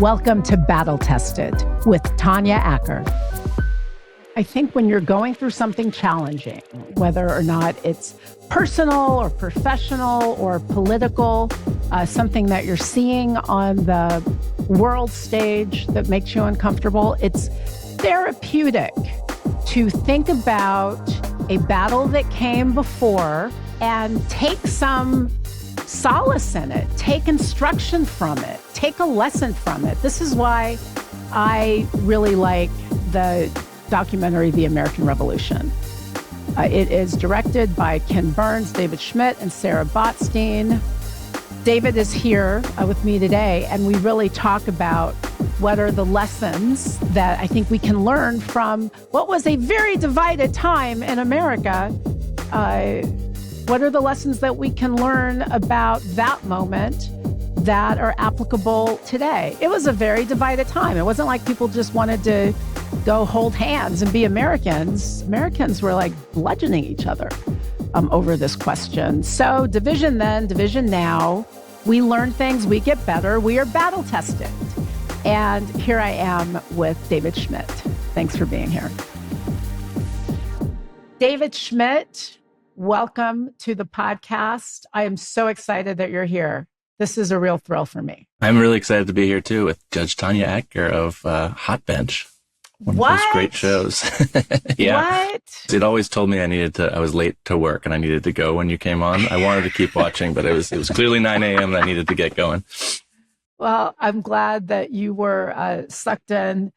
Welcome to Battle Tested with Tanya Acker. I think when you're going through something challenging, whether or not it's personal or professional or political, something that you're seeing on the world stage that makes you uncomfortable, it's therapeutic to think about a battle that came before and take some solace in it, take instruction from it, take a lesson from it. This is why I really like the documentary, The American Revolution. It is directed by Ken Burns, David Schmidt, and Sarah Botstein. David is here with me today, and we really talk about what are the lessons that I think we can learn from what was a very divided time in America. What are the lessons that we can learn about that moment that are applicable today? It was a very divided time. It wasn't like people just wanted to go hold hands and be Americans. Americans were like bludgeoning each other over this question. So division then, division now. We learn things, we get better, we are battle tested. And here I am with David Schmidt. Thanks for being here. David Schmidt, welcome to the podcast. I am so excited that you're here. This is a real thrill for me. I'm really excited to be here too with Judge Tanya Acker of Hot Bench. One of those great shows. Yeah. What? It always told me I was late to work and I needed to go when you came on. I wanted to keep watching, but it was clearly 9 a.m. and I needed to get going. Well, I'm glad that you were sucked in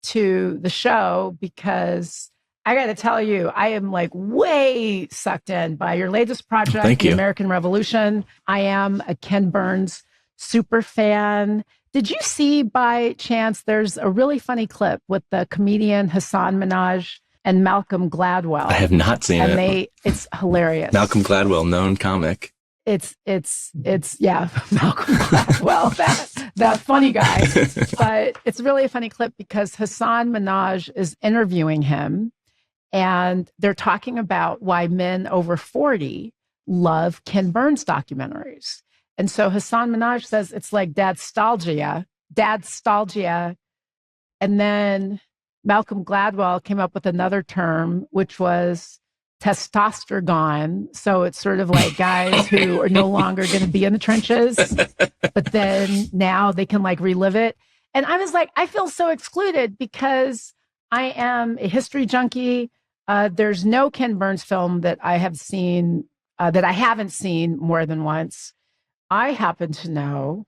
to the show, because I got to tell you, I am like way sucked in by your latest project, Thank you. The American Revolution. I am a Ken Burns super fan. Did you see by chance, there's a really funny clip with the comedian Hasan Minhaj and Malcolm Gladwell? I have not seen it. It's hilarious. Malcolm Gladwell, known comic. It's yeah, Malcolm Gladwell, that funny guy. But it's really a funny clip because Hasan Minhaj is interviewing him, and they're talking about why men over 40 love Ken Burns documentaries. And so Hasan Minhaj says it's like dadstalgia. And then Malcolm Gladwell came up with another term, which was testosterone. So it's sort of like guys who are no longer going to be in the trenches, but then now they can like relive it. And I was like, I feel so excluded because I am a history junkie. There's no Ken Burns film that I have seen, that I haven't seen more than once. I happen to know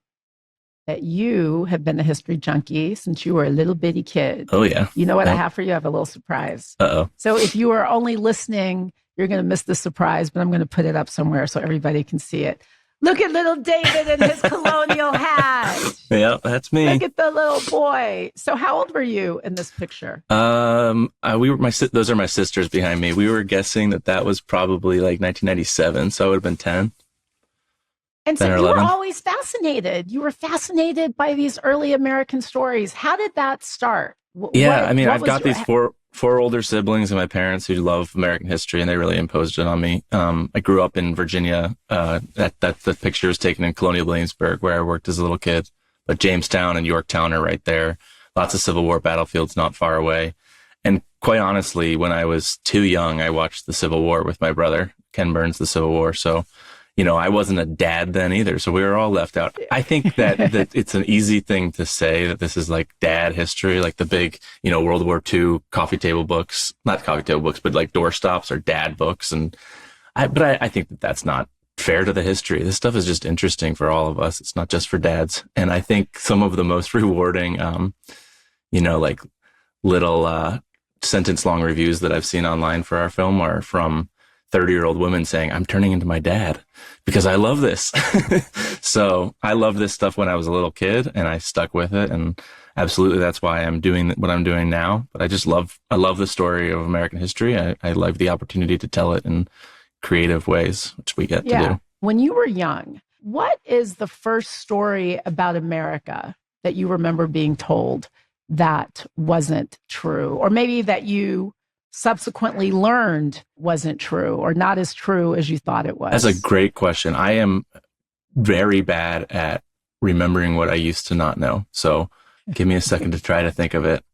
that you have been a history junkie since you were a little bitty kid. Oh, yeah. You know what I have for you? I have a little surprise. Uh-oh. So if you are only listening, you're going to miss the surprise, but I'm going to put it up somewhere so everybody can see it. Look at little David in his colonial hat. Yeah, that's me. Look at the little boy. So how old were you in this picture? Those are my sisters behind me. We were guessing that was probably like 1997, so I would have been 10. And so you were always fascinated. You were fascinated by these early American stories. How did that start? I've got these four older siblings and my parents who love American history, and they really imposed it on me. I grew up in Virginia. The picture is taken in Colonial Williamsburg, where I worked as a little kid. But Jamestown and Yorktown are right there. Lots of Civil War battlefields not far away. And quite honestly, when I was too young, I watched the Civil War with my brother, Ken Burns, the Civil War. So, I wasn't a dad then either. So we were all left out. I think that it's an easy thing to say that this is like dad history, like the big, World War II coffee table books, not coffee table books, but like doorstops or dad books. But I think that's not fair to the history. This stuff is just interesting for all of us. It's not just for dads. And I think some of the most rewarding, like little sentence long reviews that I've seen online for our film are from 30-year-old women saying, I'm turning into my dad because I love this. So I loved this stuff when I was a little kid and I stuck with it. And absolutely, that's why I'm doing what I'm doing now. But I love the story of American history. I love the opportunity to tell it in creative ways, which we get to do. When you were young, what is the first story about America that you remember being told that wasn't true? Or maybe that you subsequently learned wasn't true or not as true as you thought it was? That's a great question. I am very bad at remembering what I used to not know. So Give me a second to try to think of it.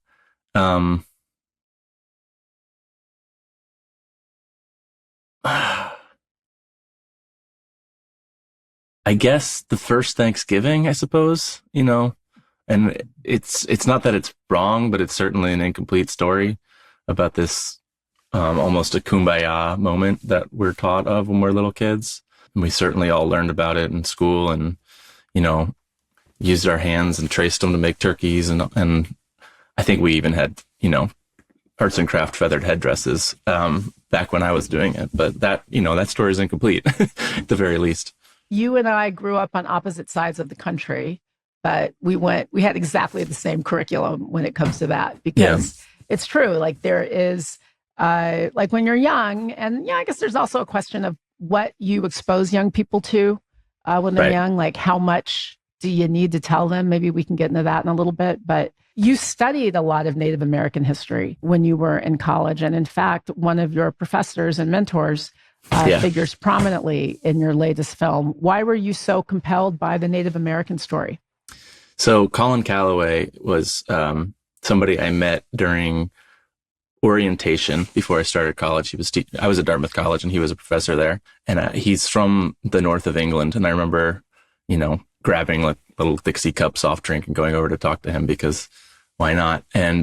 I guess the first Thanksgiving, I suppose, and it's not that it's wrong, but it's certainly an incomplete story about this almost a kumbaya moment that we're taught of when we're little kids. And we certainly all learned about it in school and, used our hands and traced them to make turkeys. And I think we even had, arts and craft feathered headdresses back when I was doing it. But that story is incomplete at the very least. You and I grew up on opposite sides of the country, but we had exactly the same curriculum when it comes to that, because it's true. Like there is, like when you're young, and I guess there's also a question of what you expose young people to when they're young, like how much do you need to tell them? Maybe we can get into that in a little bit, but you studied a lot of Native American history when you were in college. And in fact, one of your professors and mentors figures prominently in your latest film. Why were you so compelled by the Native American story? So Colin Calloway was somebody I met during orientation before I started college. I was at Dartmouth College and he was a professor there. And he's from the north of England. And I remember, grabbing like little Dixie cup soft drink and going over to talk to him because why not? And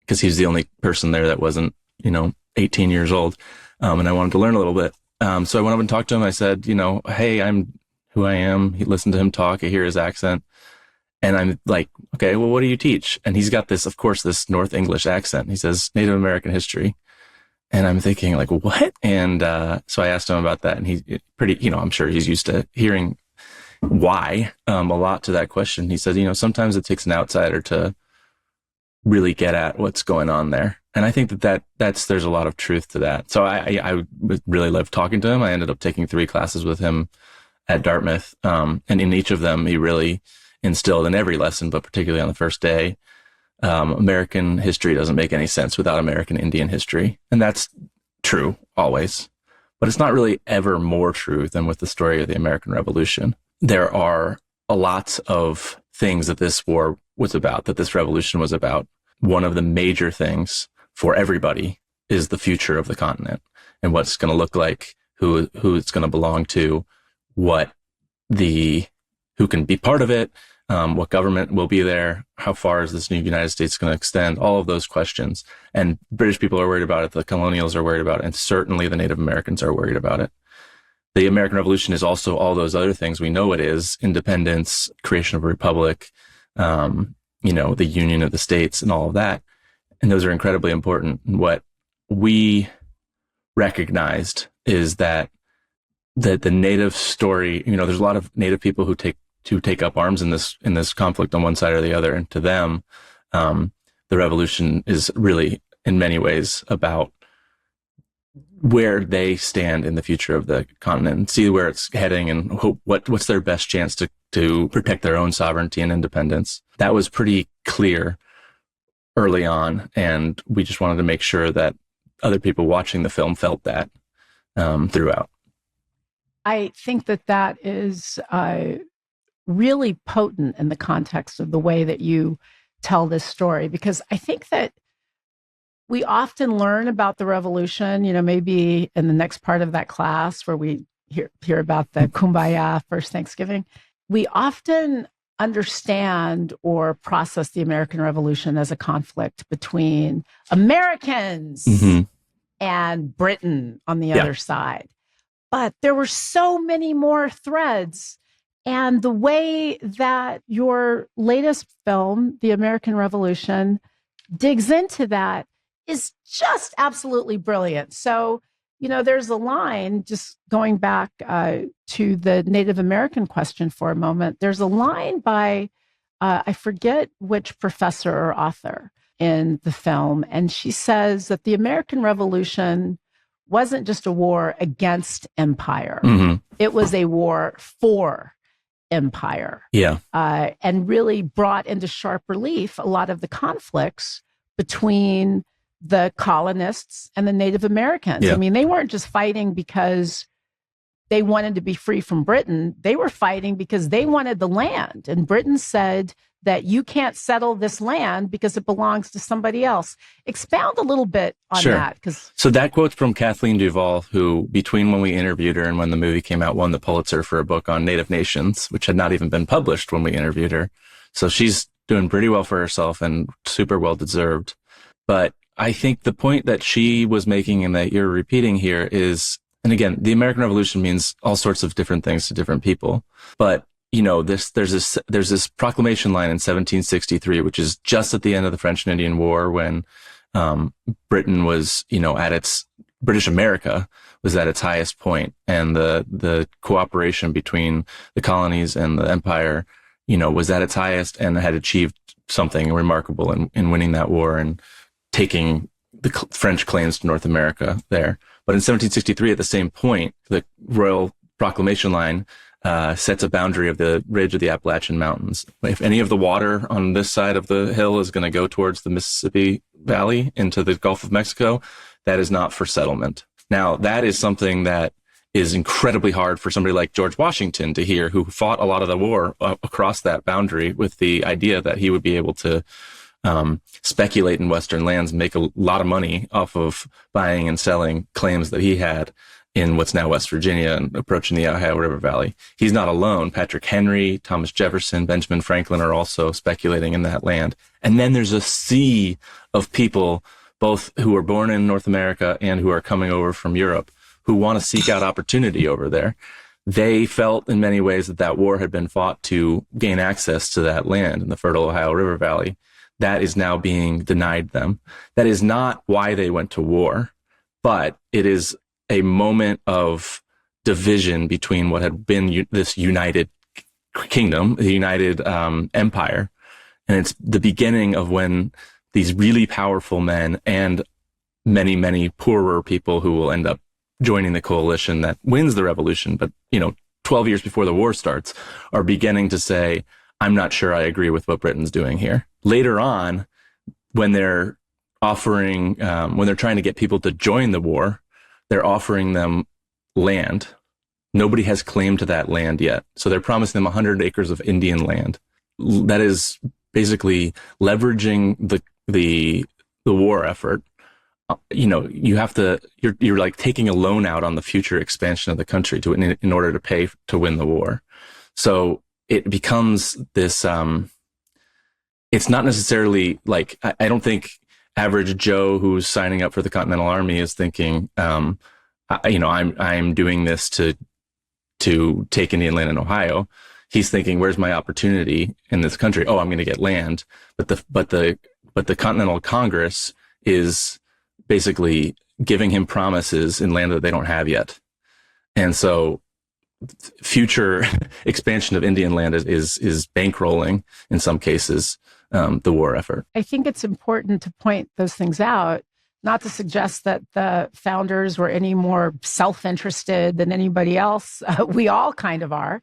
because he's the only person there that wasn't, 18 years old. And I wanted to learn a little bit. So I went up and talked to him. I said, hey, I'm who I am. He listened to him talk. I hear his accent. And I'm like, okay, well, what do you teach? And he's got this, of course, this North English accent. He says Native American history. And I'm thinking like, what? And so I asked him about that. And he's pretty, I'm sure he's used to hearing why a lot to that question. He said, sometimes it takes an outsider to really get at what's going on there. And I think that's there's a lot of truth to that. So I really loved talking to him. I ended up taking 3 classes with him at Dartmouth. And in each of them, he really instilled in every lesson, but particularly on the first day, American history doesn't make any sense without American Indian history. And that's true always, but it's not really ever more true than with the story of the American Revolution. There are a lot of things that this war was about, that this revolution was about. One of the major things for everybody is the future of the continent and what's going to look like, who it's going to belong to, who can be part of it, what government will be there, how far is this new United States going to extend, all of those questions. And British people are worried about it, the colonials are worried about it, and certainly the Native Americans are worried about it. The American Revolution is also all those other things we know it is: independence, creation of a republic, the union of the states and all of that. And those are incredibly important. And what we recognized is that the Native story, there's a lot of Native people who take up arms in this conflict on one side or the other. And to them, the revolution is really in many ways about where they stand in the future of the continent and see where it's heading and what's their best chance to protect their own sovereignty and independence. That was pretty clear early on. And we just wanted to make sure that other people watching the film felt that throughout. I think that is really potent in the context of the way that you tell this story, because I think that we often learn about the revolution, maybe in the next part of that class where we hear about the Kumbaya first Thanksgiving. We often understand or process the American Revolution as a conflict between Americans and Britain on the other side. But there were so many more threads. And the way that your latest film, The American Revolution, digs into that is just absolutely brilliant. So, there's a line, just going back to the Native American question for a moment. There's a line by, I forget which professor or author in the film. And she says that the American Revolution wasn't just a war against empire. It was a war for empire. And really brought into sharp relief a lot of the conflicts between the colonists and the Native Americans. I mean, they weren't just fighting because they wanted to be free from Britain. They were fighting because they wanted the land. And Britain said that you can't settle this land because it belongs to somebody else. Expound a little bit on that. So that quote's from Kathleen Duvall, who, between when we interviewed her and when the movie came out, won the Pulitzer for a book on Native nations, which had not even been published when we interviewed her. So she's doing pretty well for herself and super well deserved. But I think the point that she was making and that you're repeating here is, and again, the American Revolution means all sorts of different things to different people. But there's this proclamation line in 1763, which is just at the end of the French and Indian War, when Britain was, British America was at its highest point, and the cooperation between the colonies and the empire, was at its highest and had achieved something remarkable in winning that war and taking the French claims to North America there. But in 1763, at the same point, the Royal Proclamation Line sets a boundary of the ridge of the Appalachian Mountains. If any of the water on this side of the hill is going to go towards the Mississippi Valley into the Gulf of Mexico, that is not for settlement. Now, that is something that is incredibly hard for somebody like George Washington to hear, who fought a lot of the war across that boundary with the idea that he would be able to speculate in Western lands, make a lot of money off of buying and selling claims that he had in what's now West Virginia and approaching the Ohio River Valley. He's not alone. Patrick Henry, Thomas Jefferson, Benjamin Franklin are also speculating in that land. And then there's a sea of people, both who were born in North America and who are coming over from Europe, who want to seek out opportunity over there. They felt in many ways that war had been fought to gain access to that land in the fertile Ohio River Valley. That is now being denied them. That is not why they went to war, but it is a moment of division between what had been this united kingdom, the united empire. And it's the beginning of when these really powerful men and many, many poorer people who will end up joining the coalition that wins the revolution, but 12 years before the war starts, are beginning to say, I'm not sure I agree with what Britain's doing here. Later on, when they're offering, when they're trying to get people to join the war, they're offering them land. Nobody has claim to that land yet. So they're promising them 100 acres of Indian land. That is basically leveraging the war effort. You have to, you're like taking a loan out on the future expansion of the country in order to pay to win the war. So it becomes this, it's not necessarily like, I don't think average Joe who's signing up for the Continental Army is thinking, I'm doing this to take Indian land in Ohio. He's thinking, where's my opportunity in this country? Oh, I'm going to get land. But the Continental Congress is basically giving him promises in land that they don't have yet. And so future expansion of Indian land is bankrolling in some cases the war effort. I think it's important to point those things out, not to suggest that the founders were any more self-interested than anybody else. We all kind of are.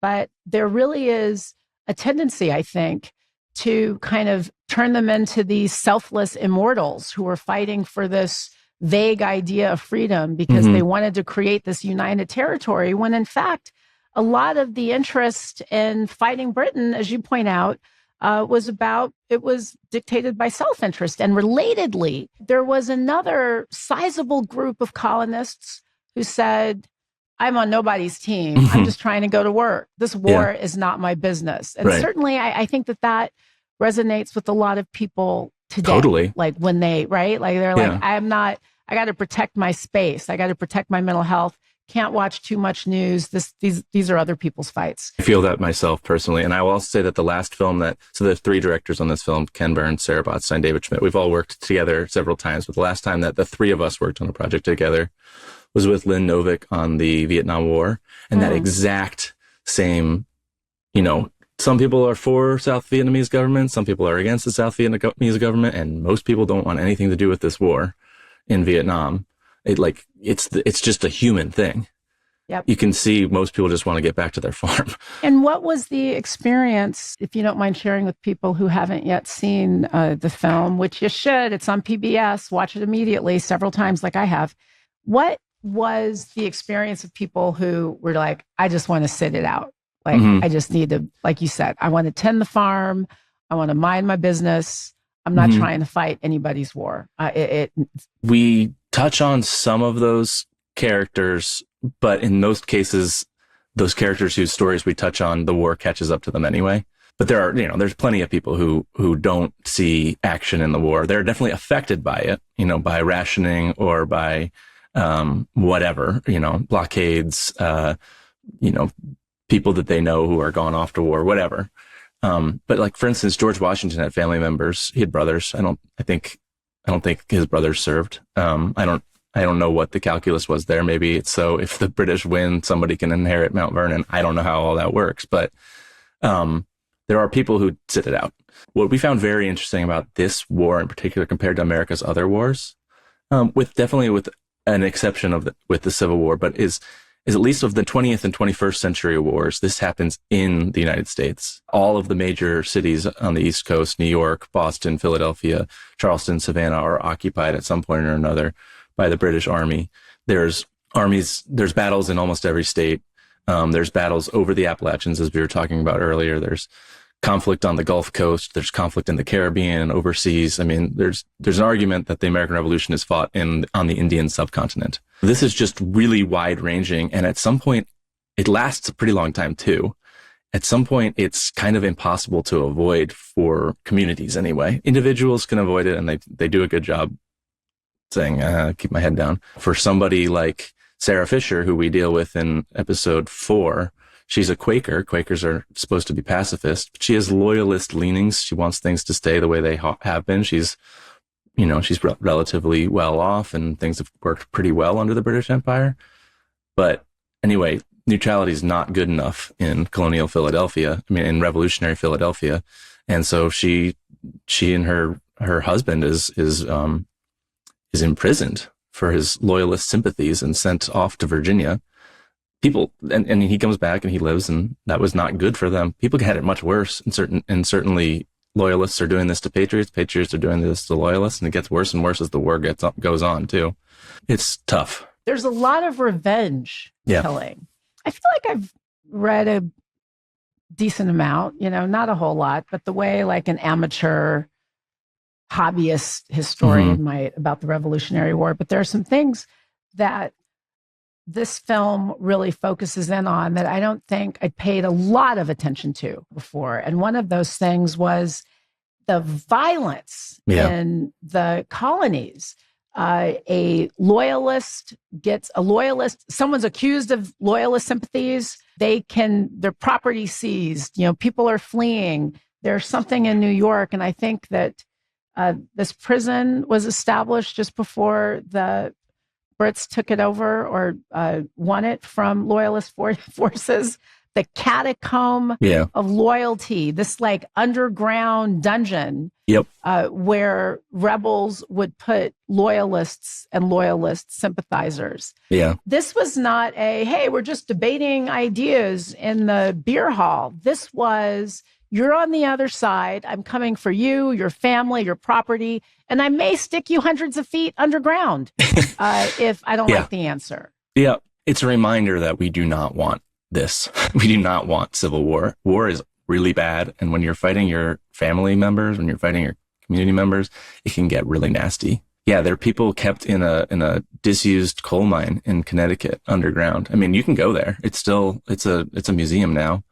But there really is a tendency, I think, to kind of turn them into these selfless immortals who are fighting for this vague idea of freedom because they wanted to create this united territory, when in fact, a lot of the interest in fighting Britain, as you point out, was dictated by self-interest. And relatedly, there was another sizable group of colonists who said, I'm on nobody's team. I'm just trying to go to work. This war is not my business. And certainly I think that resonates with a lot of people today. Totally. Like when they, right? Like they're like, I got to protect my space. I got to protect my mental health. Can't watch too much news. These are other people's fights. I feel that myself personally. And I will also say that the last film so there's 3 directors on this film, Ken Burns, Sarah Botstein, David Schmidt. We've all worked together several times, but the last time that the 3 of us worked on a project together was with Lynn Novick on the Vietnam War. And that exact same, some people are for South Vietnamese government, some people are against the South Vietnamese government, and most people don't want anything to do with this war in Vietnam. It's just a human thing. Yep. You can see most people just want to get back to their farm. And what was the experience, if you don't mind sharing with people who haven't yet seen the film, which you should, it's on PBS, watch it immediately several times like I have. What was the experience of people who were like, I just want to sit it out? Like, I just need to, like you said, I want to tend the farm. I want to mind my business. I'm not trying to fight anybody's war. We touch on some of those characters, but in most cases, those characters whose stories we touch on, the war catches up to them anyway. But there are, there's plenty of people who don't see action in the war. They're definitely affected by it, by rationing or by whatever, blockades, people that they know who are gone off to war, whatever. But like, for instance, George Washington had family members. He had brothers. I don't think his brothers served. I don't know what the calculus was there. Maybe it's so if the British win, somebody can inherit Mount Vernon. I don't know how all that works, but there are people who sit it out. What we found very interesting about this war in particular compared to America's other wars, with an exception with the Civil War, but is at least of the 20th and 21st century wars, this happens in the United States. All of the major cities on the East Coast, New York, Boston, Philadelphia, Charleston, Savannah, are occupied at some point or another by the British Army. There's battles in almost every state. There's battles over the Appalachians, as we were talking about earlier. There's conflict on the Gulf Coast. There's conflict in the Caribbean and overseas. I mean, there's an argument that the American Revolution is fought on the Indian subcontinent. This is just really wide ranging. And at some point, it lasts a pretty long time too. At some point, it's kind of impossible to avoid for communities anyway. Individuals can avoid it, and they do a good job saying, keep my head down. For somebody like Sarah Fisher, who we deal with in episode 4, she's a Quaker. Quakers are supposed to be pacifist, but she has loyalist leanings. She wants things to stay the way they have been. She's relatively well off, and things have worked pretty well under the British Empire. But anyway, neutrality is not good enough in colonial Philadelphia. I mean, in revolutionary Philadelphia. And so she and her husband is imprisoned for his loyalist sympathies and sent off to Virginia. People, and he comes back and he lives, and that was not good for them. People had it much worse, and certainly loyalists are doing this to patriots. Patriots are doing this to loyalists, and it gets worse and worse as the war goes on too. It's tough. There's a lot of revenge killing. I feel like I've read a decent amount, not a whole lot, but the way like an amateur hobbyist historian might about the Revolutionary War. But there are some things that this film really focuses in on that I don't think I paid a lot of attention to before. And one of those things was the violence in the colonies. Someone's accused of loyalist sympathies. Their property seized, people are fleeing. There's something in New York. And I think that this prison was established just before the Brits took it over or won it from loyalist forces. The catacomb of loyalty, this like underground dungeon where rebels would put loyalists and loyalist sympathizers. Yeah. This was not hey, we're just debating ideas in the beer hall. This was, you're on the other side. I'm coming for you, your family, your property, and I may stick you hundreds of feet underground if I don't like the answer. Yeah. It's a reminder that we do not want this. We do not want civil war. War is really bad. And when you're fighting your family members, when you're fighting your community members, it can get really nasty. Yeah, there are people kept in a disused coal mine in Connecticut underground. I mean, you can go there. It's a museum now.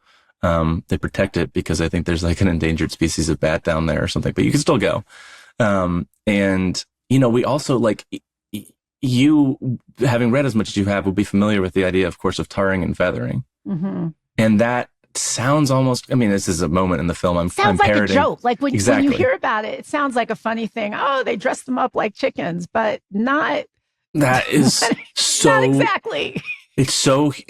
They protect it because I think there's like an endangered species of bat down there or something, but you can still go. And we also like, you, having read as much as you have, will be familiar with the idea, of course, of tarring and feathering. Mm-hmm. And that sounds almost, this is a moment in the film I'm sounds like parroting. A joke. Like when you hear about it, it sounds like a funny thing. Oh, they dress them up like chickens, but not. That is not exactly. It's so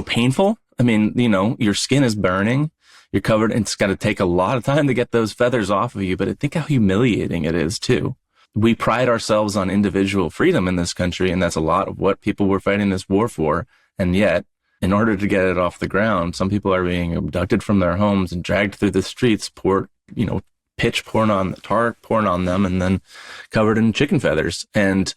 painful. Your skin is burning. You're covered. And it's got to take a lot of time to get those feathers off of you. But think how humiliating it is too. We pride ourselves on individual freedom in this country, and that's a lot of what people were fighting this war for. And yet, in order to get it off the ground, some people are being abducted from their homes and dragged through the streets, pitch poured on them, and then covered in chicken feathers. And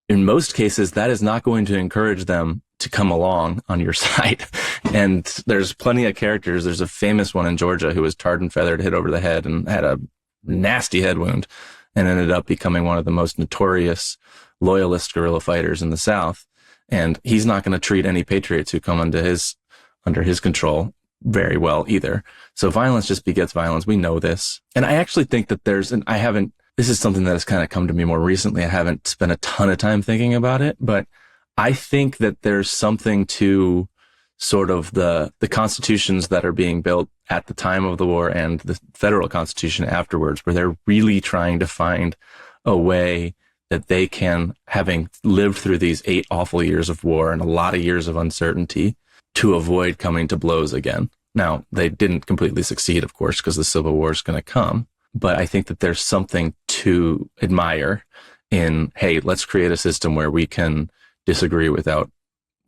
in most cases, that is not going to encourage them to come along on your side. And there's plenty of characters. There's a famous one in Georgia who was tarred and feathered, hit over the head, and had a nasty head wound, and ended up becoming one of the most notorious loyalist guerrilla fighters in the South. And he's not going to treat any patriots who come under his control very well either. So violence just begets violence. We know this. And I actually think that this is something that has kind of come to me more recently. I haven't spent a ton of time thinking about it, but I think that there's something to sort of the constitutions that are being built at the time of the war and the federal constitution afterwards, where they're really trying to find a way that they can, having lived through these 8 awful years of war and a lot of years of uncertainty, to avoid coming to blows again. Now, they didn't completely succeed, of course, because the Civil War is going to come. But I think that there's something to admire in, hey, let's create a system where we can disagree without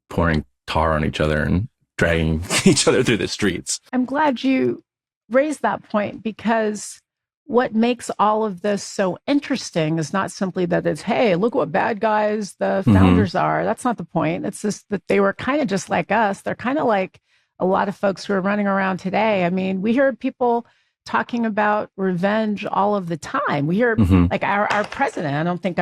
pouring tar on each other and dragging each other through the streets. I'm glad you raised that point, because what makes all of this so interesting is not simply that it's, hey, look what bad guys the founders are. That's not the point. It's just that they were kind of just like us. They're kind of like a lot of folks who are running around today. I mean, we hear people talking about revenge all of the time. We hear like our president. I don't think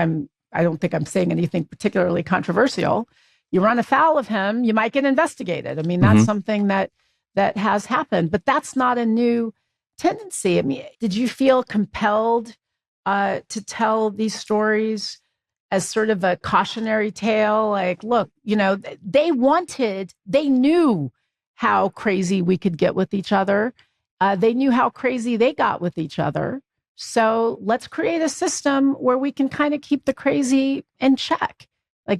I'm saying anything particularly controversial. You run afoul of him, you might get investigated. I mean, that's something that has happened, but that's not a new tendency. I mean, did you feel compelled to tell these stories as sort of a cautionary tale? Like, look, they knew how crazy we could get with each other. They knew how crazy they got with each other. So let's create a system where we can kind of keep the crazy in check.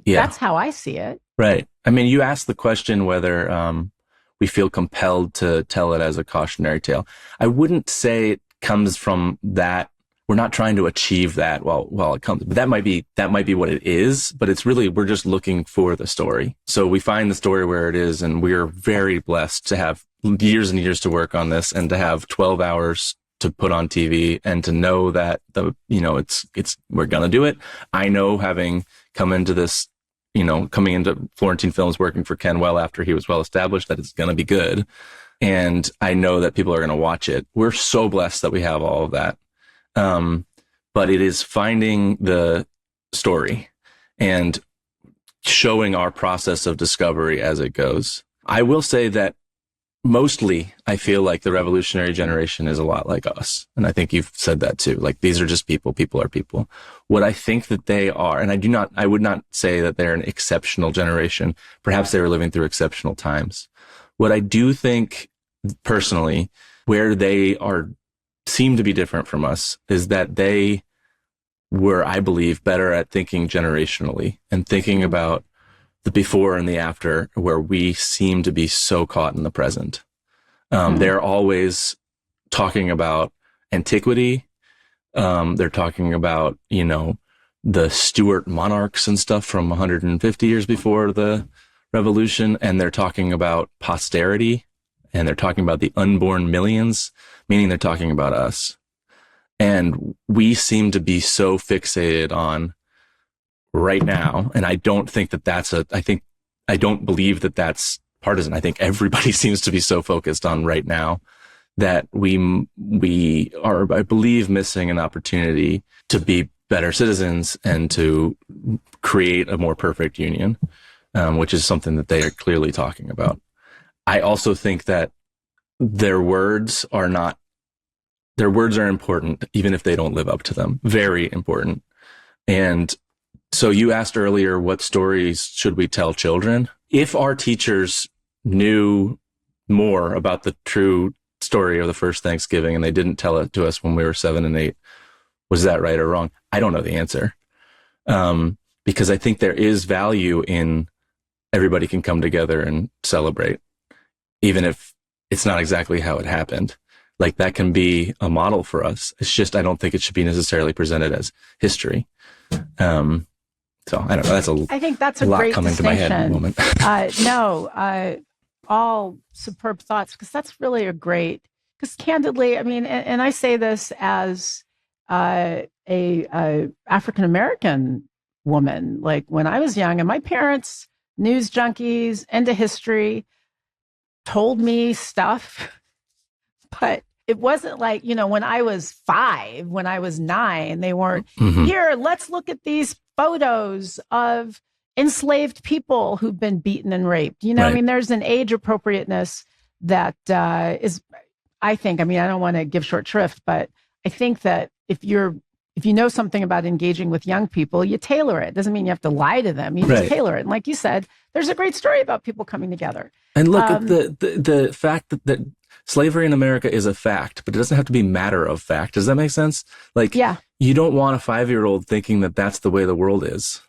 That's how I see it. Right. I mean, you asked the question whether we feel compelled to tell it as a cautionary tale. I wouldn't say it comes from that. We're not trying to achieve that while it comes. But that might be what it is. But it's really, we're just looking for the story. So we find the story where it is, and we're very blessed to have years and years to work on this, and to have 12 hours to put on TV, and to know that we're gonna do it. I know, having come into this, coming into Florentine Films, working for Ken well after he was well established, that it's gonna be good. And I know that people are gonna watch it. We're so blessed that we have all of that. But it is finding the story and showing our process of discovery as it goes. I will say that mostly, I feel like the revolutionary generation is a lot like us. And I think you've said that too. Like, these are just people. People are people. What I think that they are, and I would not say that they're an exceptional generation. Perhaps they were living through exceptional times. What I do think personally, where they seem to be different from us, is that they were, I believe, better at thinking generationally and thinking about the before and the after, where we seem to be so caught in the present. They're always talking about antiquity. They're talking about, the Stuart monarchs and stuff from 150 years before the revolution. And they're talking about posterity, and they're talking about the unborn millions, meaning they're talking about us. And we seem to be so fixated on right now. And I don't think that I don't believe that that's partisan. I think everybody seems to be so focused on right now that we are, I believe, missing an opportunity to be better citizens and to create a more perfect union, which is something that they are clearly talking about. I also think that their words are important, even if they don't live up to them. Very important. And so you asked earlier, what stories should we tell children? If our teachers knew more about the true story of the first Thanksgiving and they didn't tell it to us when we were 7 and 8, was that right or wrong? I don't know the answer. Because I think there is value in everybody can come together and celebrate, even if it's not exactly how it happened. Like, that can be a model for us. It's just, I don't think it should be necessarily presented as history. So I don't know. I think that's a lot great coming to my head in a moment. All superb thoughts, because that's really because candidly, I mean, and I say this as a African-American woman. Like, when I was young, and my parents, news junkies, into history, told me stuff. But it wasn't like, when I was 5, when I was 9, they weren't, here, let's look at these photos of enslaved people who've been beaten and raped. Right. I mean, there's an age appropriateness that is, I think, I don't want to give short shrift, but I think that if you know something about engaging with young people, you tailor it. Doesn't mean you have to lie to them. You just tailor it. And like you said, there's a great story about people coming together. And look at the fact that slavery in America is a fact, but it doesn't have to be matter of fact. Does that make sense? Like, you don't want a 5-year-old thinking that that's the way the world is.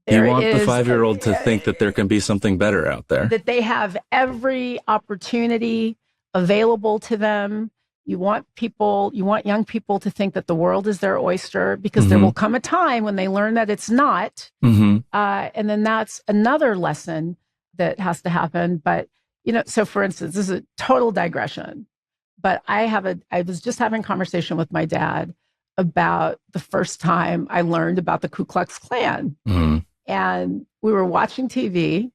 You want the 5-year-old to think that there can be something better out there. That they have every opportunity available to them. You want young people to think that the world is their oyster, because there will come a time when they learn that it's not. And then that's another lesson that has to happen. But, so for instance, this is a total digression, but I was just having a conversation with my dad about the first time I learned about the Ku Klux Klan. And we were watching TV,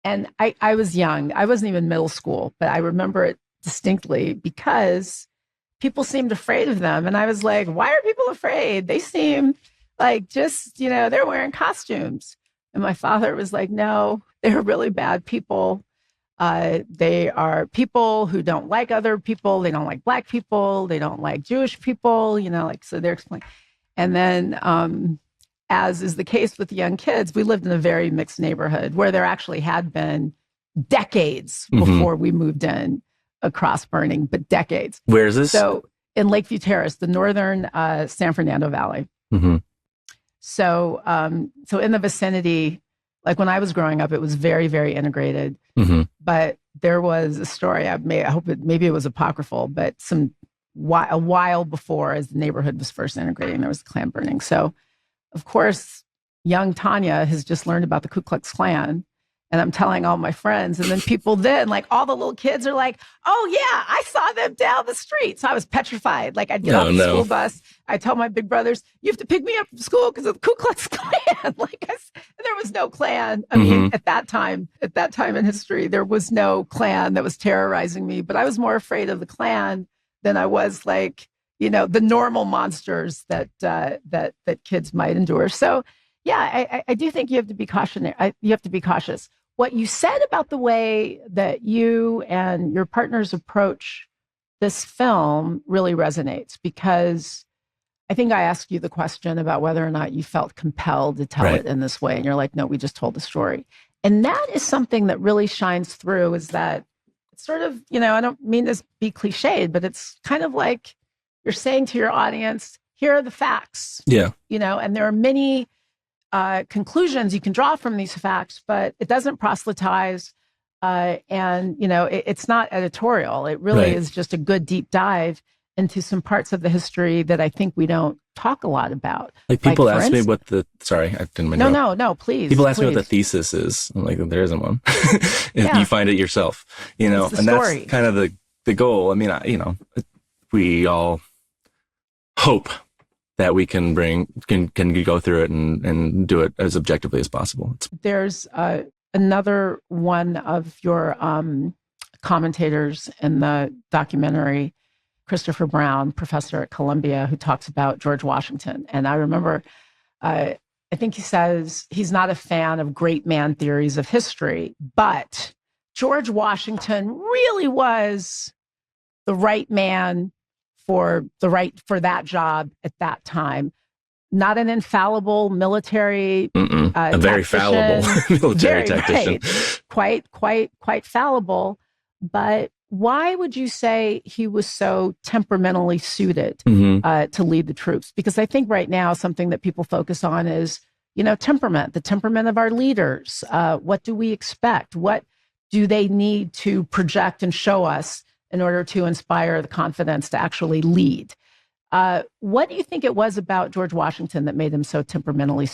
and I was young. I wasn't even middle school, but I remember it distinctly because people seemed afraid of them. And I was like, why are people afraid? They seem like just, they're wearing costumes. And my father was like, no, they're really bad people. They are people who don't like other people. They don't like Black people. They don't like Jewish people, so they're explaining. And then, as is the case with young kids, we lived in a very mixed neighborhood where there actually had been decades before we moved in across burning, but decades. Where is this? So in Lakeview Terrace, the northern San Fernando Valley. So in the vicinity, like when I was growing up, it was very, very integrated. But there was a story, maybe it was apocryphal, but a while before, as the neighborhood was first integrating, there was Klan burning. So of course, young Tanya has just learned about the Ku Klux Klan. And I'm telling all my friends. And then people like all the little kids are like, oh yeah, I saw them down the street. So I was petrified. Like I'd get off the school bus. I tell my big brothers, you have to pick me up from school because of the Ku Klux Klan. There was no Klan. I mean, at that time in history, there was no Klan that was terrorizing me. But I was more afraid of the Klan than I was the normal monsters that kids might endure. So yeah, I do think you have to be cautionary. You have to be cautious. What you said about the way that you and your partners approach this film really resonates, because I think I asked you the question about whether or not you felt compelled to tell it in this way. And you're like, no, we just told the story. And that is something that really shines through, is that it's sort of, I don't mean to be cliched, but it's kind of like you're saying to your audience, here are the facts. Yeah. And there are many conclusions you can draw from these facts, but it doesn't proselytize. And, it's not editorial. It really is just a good deep dive into some parts of the history that I think we don't talk a lot about. Like people ask me what sorry, I didn't mean to. No, please. People ask me what the thesis is. I'm like, there isn't one. If you find it yourself, and that's kind of the goal. I mean, we all hope that we can go through it and do it as objectively as possible. There's another one of your commentators in the documentary, Christopher Brown, professor at Columbia, who talks about George Washington. And I remember, I think he says he's not a fan of great man theories of history, but George Washington really was the right man for that job at that time. Not an infallible military a very fallible military tactician. Quite fallible. But why would you say he was so temperamentally suited to lead the troops? Because I think right now something that people focus on is, temperament, the temperament of our leaders. What do we expect? What do they need to project and show us in order to inspire the confidence to actually lead? What do you think it was about George Washington that made him so temperamentally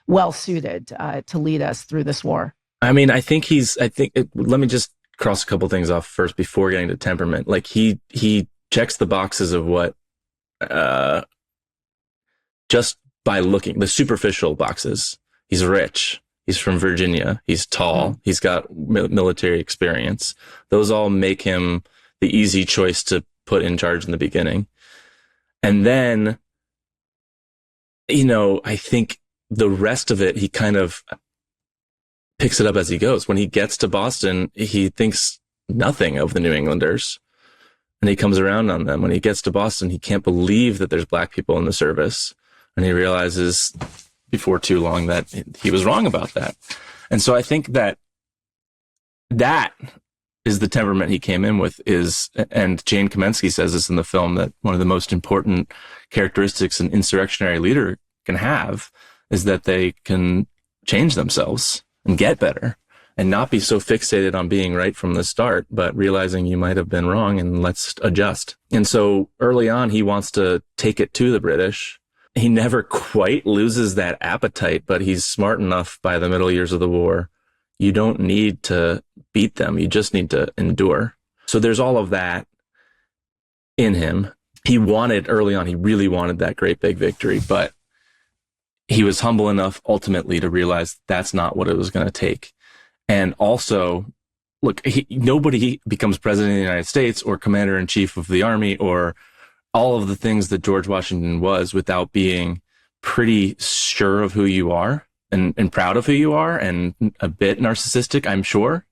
well suited to lead us through this war? I mean, let me just cross a couple things off first before getting to temperament. Like he checks the boxes of what, just by looking, the superficial boxes. He's rich. He's from Virginia. He's tall. He's got military experience. Those all make him the easy choice to put in charge in the beginning. And then, I think the rest of it, he kind of picks it up as he goes. When he gets to Boston, he thinks nothing of the New Englanders, and he comes around on them. When he gets to Boston, he can't believe that there's black people in the service, and he realizes before too long that he was wrong about that. And so I think that is the temperament he came in with, and Jane Kamensky says this in the film, that one of the most important characteristics an insurrectionary leader can have is that they can change themselves and get better and not be so fixated on being right from the start, but realizing you might have been wrong and let's adjust. And so early on, he wants to take it to the British. He never quite loses that appetite, but he's smart enough by the middle years of the war. You don't need to beat them. You just need to endure. So there's all of that in him. He really wanted that great big victory, but he was humble enough ultimately to realize that's not what it was going to take. And also, look, nobody becomes president of the United States or commander-in-chief of the army or all of the things that George Washington was without being pretty sure of who you are and proud of who you are and a bit narcissistic, I'm sure.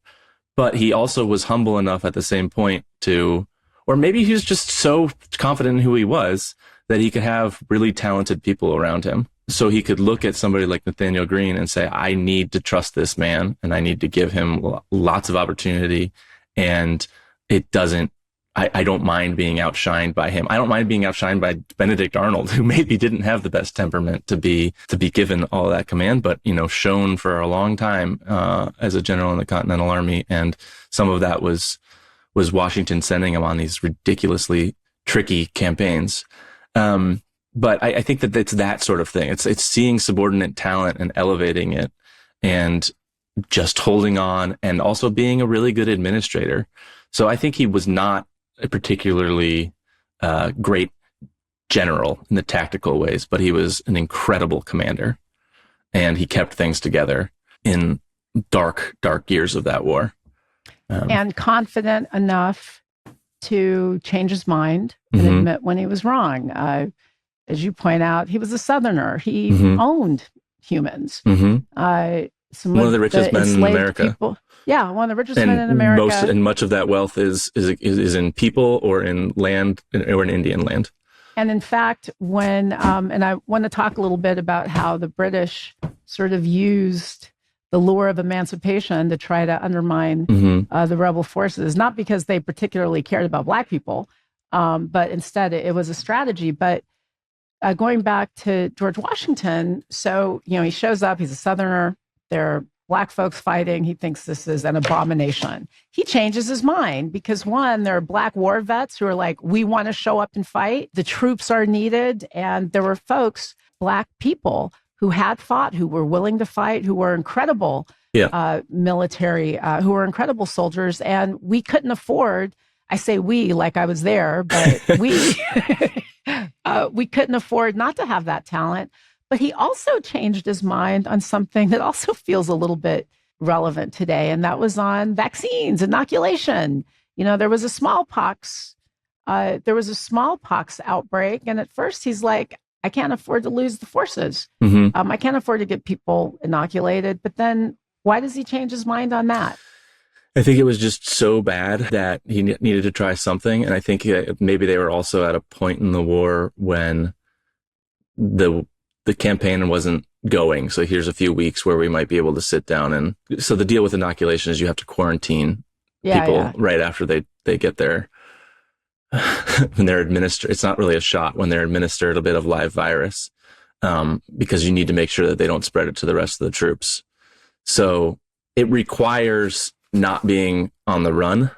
But he also was humble enough at the same point or maybe he was just so confident in who he was that he could have really talented people around him. So he could look at somebody like Nathaniel Greene and say, I need to trust this man and I need to give him lots of opportunity. And I don't mind being outshined by him. I don't mind being outshined by Benedict Arnold, who maybe didn't have the best temperament to be given all that command, but, shown for a long time, as a general in the Continental Army. And some of that was Washington sending him on these ridiculously tricky campaigns. But I think that it's that sort of thing. It's seeing subordinate talent and elevating it and just holding on and also being a really good administrator. So I think he was not a particularly great general in the tactical ways, but he was an incredible commander, and he kept things together in dark years of that war. And confident enough to change his mind and admit when he was wrong. As you point out, he was a Southerner. He owned humans. One of the richest men in America. People. Yeah, one of the richest men in America. Much of that wealth is in people or in land or in Indian land. And in fact, when and I want to talk a little bit about how the British sort of used the lure of emancipation to try to undermine the rebel forces, not because they particularly cared about Black people, but instead it was a strategy. But going back to George Washington, so, he shows up, he's a Southerner, there are Black folks fighting, he thinks this is an abomination. He changes his mind because, one, there are Black war vets who are like, we want to show up and fight, the troops are needed, and there were folks, Black people, who had fought, who were willing to fight, who were incredible military, who were incredible soldiers, and we couldn't afford, I say we like I was there, but we couldn't afford not to have that talent. But he also changed his mind on something that also feels a little bit relevant today, and that was on vaccines, inoculation. There was a smallpox outbreak, and at first he's like, I can't afford to lose the forces. I can't afford to get people inoculated. But then why does he change his mind on that? I think it was just so bad that he needed to try something. And I think maybe they were also at a point in the war when the campaign wasn't going. So here's a few weeks where we might be able to sit down. And so the deal with inoculation is you have to quarantine people right after they get there. When they're administered, it's not really a shot when they're administered a bit of live virus, because you need to make sure that they don't spread it to the rest of the troops. So it requires not being on the run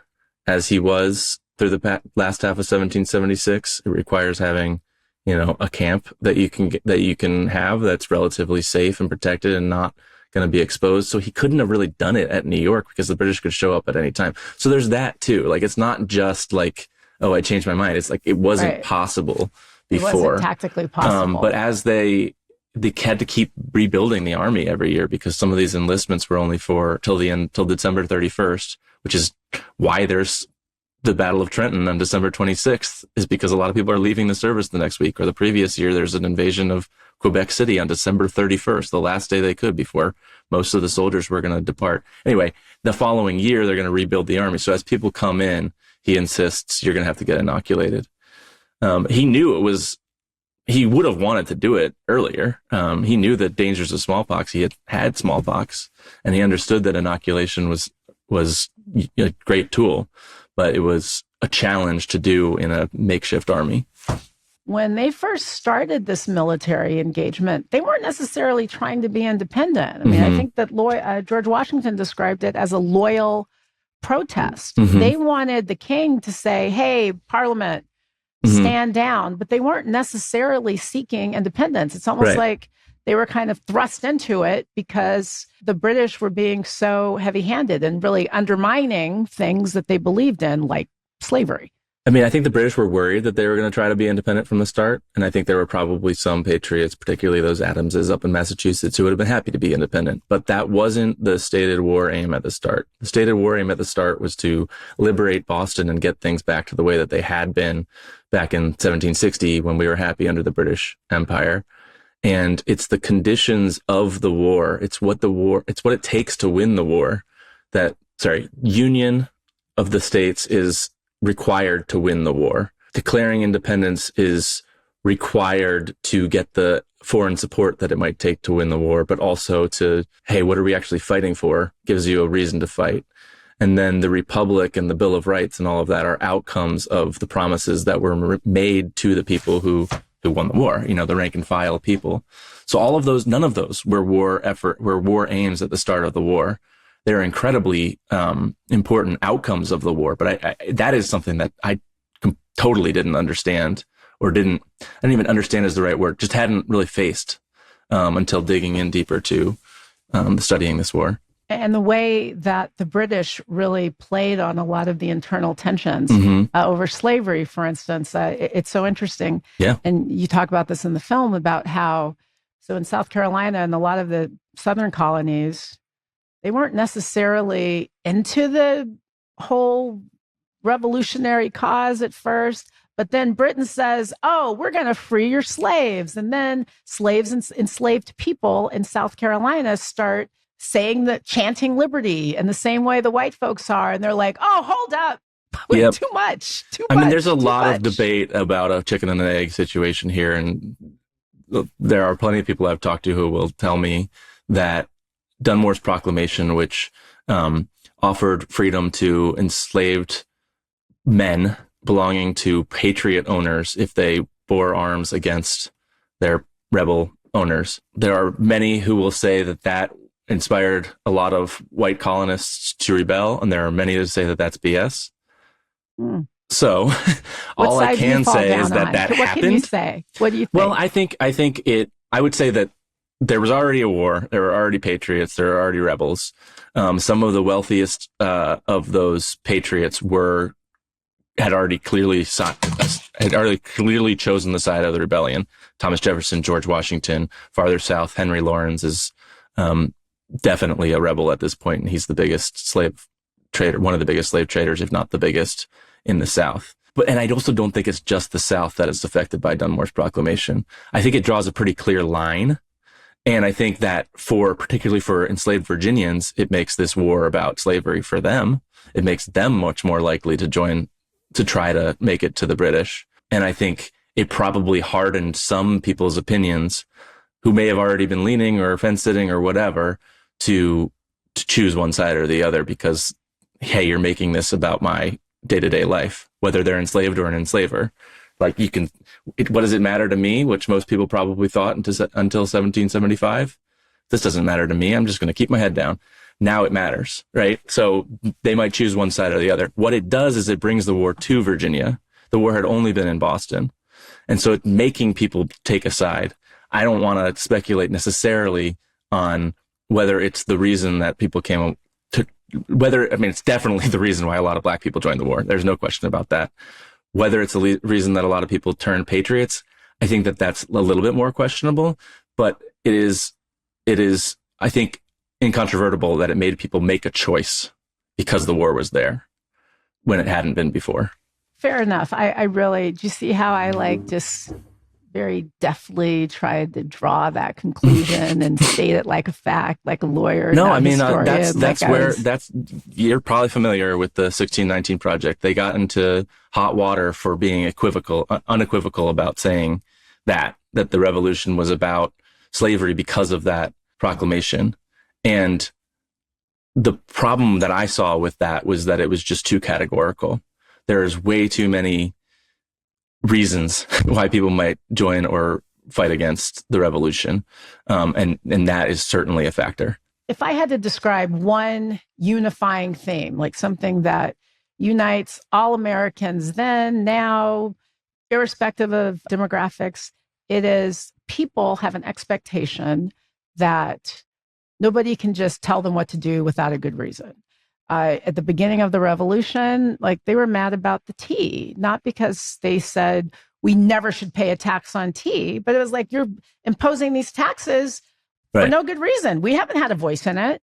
as he was through the last half of 1776. It requires having, a camp that you can have that's relatively safe and protected and not going to be exposed. So he couldn't have really done it at New York because the British could show up at any time. So there's that too. Like, it's not just like, oh, I changed my mind. It's like, it wasn't possible before. It wasn't tactically possible. But as they they had to keep rebuilding the army every year because some of these enlistments were only for till December 31st, which is why there's the Battle of Trenton on December 26th, is because a lot of people are leaving the service the next week. Or the previous year, there's an invasion of Quebec City on December 31st, the last day they could before most of the soldiers were going to depart. Anyway, the following year, they're going to rebuild the army. So as people come in, he insists you're going to have to get inoculated. He knew he would have wanted to do it earlier. He knew the dangers of smallpox. He had smallpox, and he understood that inoculation was a great tool, but it was a challenge to do in a makeshift army. When they first started this military engagement, they weren't necessarily trying to be independent. I mean, I think that George Washington described it as a loyal protest. They wanted the king to say, hey, Parliament, stand down, but they weren't necessarily seeking independence. It's almost like they were kind of thrust into it because the British were being so heavy-handed and really undermining things that they believed in, like slavery. I mean, I think the British were worried that they were going to try to be independent from the start. And I think there were probably some patriots, particularly those Adamses up in Massachusetts, who would have been happy to be independent. But that wasn't the stated war aim at the start. The stated war aim at the start was to liberate Boston and get things back to the way that they had been back in 1760 when we were happy under the British Empire. And it's the conditions of the war. It's what it takes to win the war union of the states is required to win the war. Declaring independence is required to get the foreign support that it might take to win the war, but also to, hey, what are we actually fighting for? Gives you a reason to fight. And then the Republic and the Bill of Rights and all of that are outcomes of the promises that were made to the people who won the war, the rank and file people. So all of those, none of those were war aims at the start of the war. They're incredibly important outcomes of the war. But that is something that I totally didn't understand, I didn't even understand is the right word, just hadn't really faced until digging in deeper to studying this war. And the way that the British really played on a lot of the internal tensions over slavery, for instance, it's so interesting. Yeah. And you talk about this in the film about how, so in South Carolina and a lot of the southern colonies, they weren't necessarily into the whole revolutionary cause at first, but then Britain says, oh, we're going to free your slaves. And then slaves and enslaved people in South Carolina start saying that, chanting liberty in the same way the white folks are. And they're like, oh, hold up. Too much. I mean, there's a lot of debate about a chicken and an egg situation here. And there are plenty of people I've talked to who will tell me that Dunmore's proclamation, which offered freedom to enslaved men belonging to patriot owners if they bore arms against their rebel owners. There are many who will say that inspired a lot of white colonists to rebel, and there are many who say that that's BS. So all I can say is that happened. What can you say? What do you think? Well, I would say that there was already a war. There were already patriots. There were already rebels. Some of the wealthiest of those patriots had already clearly chosen the side of the rebellion. Thomas Jefferson, George Washington. Farther south, Henry Lawrence is definitely a rebel at this point, and he's the biggest slave trader, one of the biggest slave traders, if not the biggest, in the South. And I also don't think it's just the South that is affected by Dunmore's proclamation. I think it draws a pretty clear line. And I think that particularly for enslaved Virginians, it makes this war about slavery for them. It makes them much more likely to try to make it to the British. And I think it probably hardened some people's opinions who may have already been leaning or fence-sitting or whatever to choose one side or the other because, hey, you're making this about my day-to-day life, whether they're enslaved or an enslaver. Like what does it matter to me? Which most people probably thought until 1775. This doesn't matter to me. I'm just going to keep my head down. Now it matters, right? So they might choose one side or the other. What it does is it brings the war to Virginia. The war had only been in Boston. And so it's making people take a side. I don't want to speculate necessarily on whether it's the reason that people came to, it's definitely the reason why a lot of black people joined the war. There's no question about that. Whether it's the reason that a lot of people turned patriots, I think that that's a little bit more questionable. but it is, I think, incontrovertible that it made people make a choice because the war was there when it hadn't been before. Fair enough. I really, do you see how I like just very deftly tried to draw that conclusion and state it like a fact, like a lawyer? No, not I mean, historian, you're probably familiar with the 1619 Project. They got into hot water for being unequivocal about saying that the revolution was about slavery because of that proclamation. And the problem that I saw with that was that it was just too categorical. There's way too many reasons why people might join or fight against the revolution. And that is certainly a factor. If I had to describe one unifying theme, like something that unites all Americans then, now, irrespective of demographics, it is people have an expectation that nobody can just tell them what to do without a good reason. At the beginning of the revolution, like they were mad about the tea, not because they said we never should pay a tax on tea, but it was like, you're imposing these taxes for no good reason. We haven't had a voice in it.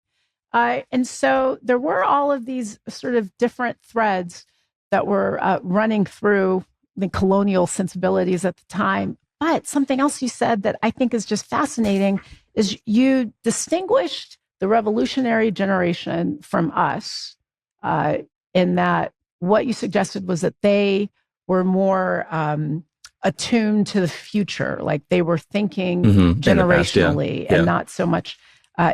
And so there were all of these sort of different threads that were running through the colonial sensibilities at the time. But something else you said that I think is just fascinating is you distinguished the revolutionary generation from us, in that what you suggested was that they were more attuned to the future, like they were thinking generationally and not so much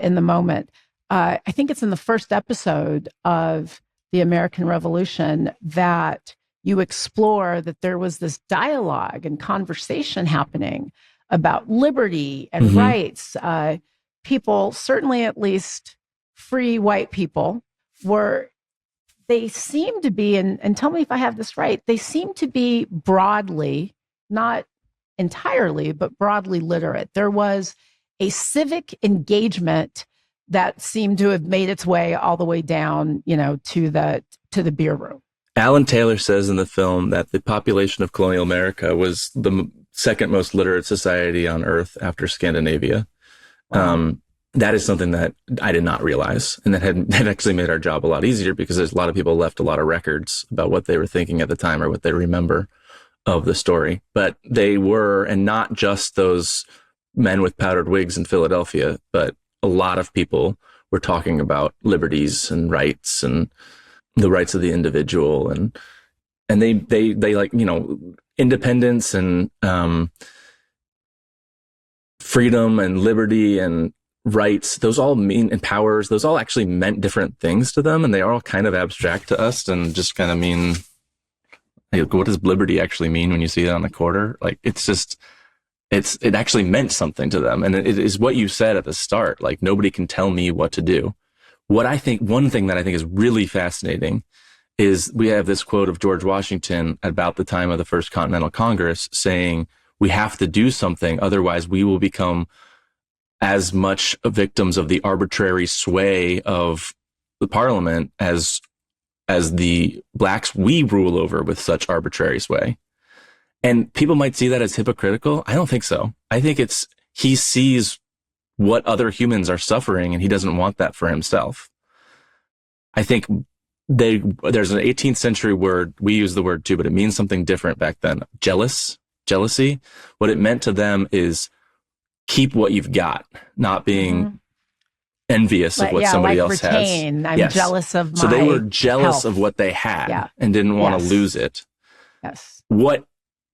in the moment. I think it's in the first episode of the American Revolution that you explore that there was this dialogue and conversation happening about liberty and rights. People, certainly at least free white people, they seem to be, and tell me if I have this right, they seem to be broadly, not entirely, but broadly literate. There was a civic engagement that seemed to have made its way all the way down, to the beer room. Alan Taylor says in the film that the population of colonial America was the second most literate society on earth after Scandinavia. Wow. That is something that I did not realize, and that had actually made our job a lot easier because there's a lot of people left a lot of records about what they were thinking at the time or what they remember of the story. But they were, and not just those men with powdered wigs in Philadelphia, but a lot of people were talking about liberties and rights and the rights of the individual, and they like, independence and freedom and liberty and rights, those all mean, and powers, those all actually meant different things to them, and they are all kind of abstract to us and just kind of mean, like, what does liberty actually mean when you see it on a quarter? Like, it actually meant something to them. And it is what you said at the start, like, nobody can tell me what to do. One thing that I think is really fascinating is we have this quote of George Washington about the time of the First Continental Congress saying, we have to do something, otherwise we will become as much victims of the arbitrary sway of the Parliament as the blacks we rule over with such arbitrary sway. And people might see that as hypocritical. I don't think so. I think he sees what other humans are suffering, and he doesn't want that for himself. I think there's an 18th century word, we use the word too, but it means something different back then. Jealousy. What it meant to them is keep what you've got, not being envious of what somebody else retain. has. I'm jealous of my So they were jealous health. of what they had and didn't want to lose it. Yes. What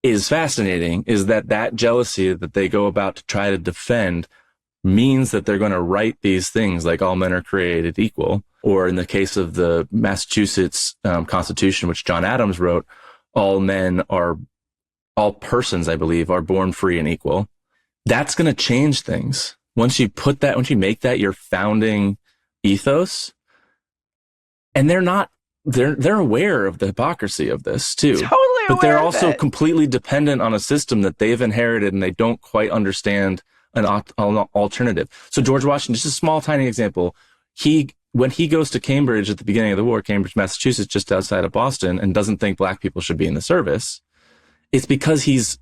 is fascinating is that jealousy that they go about to try to defend means that they're going to write these things like all men are created equal, or in the case of the Massachusetts Constitution, which John Adams wrote, all persons, I believe, are born free and equal. That's going to change things. Once you make that your founding ethos, and they're aware of the hypocrisy of this too. Totally aware. But they're also completely dependent on a system that they've inherited and they don't quite understand an alternative. So George Washington, just a small, tiny example. When he goes to Cambridge at the beginning of the war, Cambridge, Massachusetts, just outside of Boston, and doesn't think black people should be in the service, it's because he's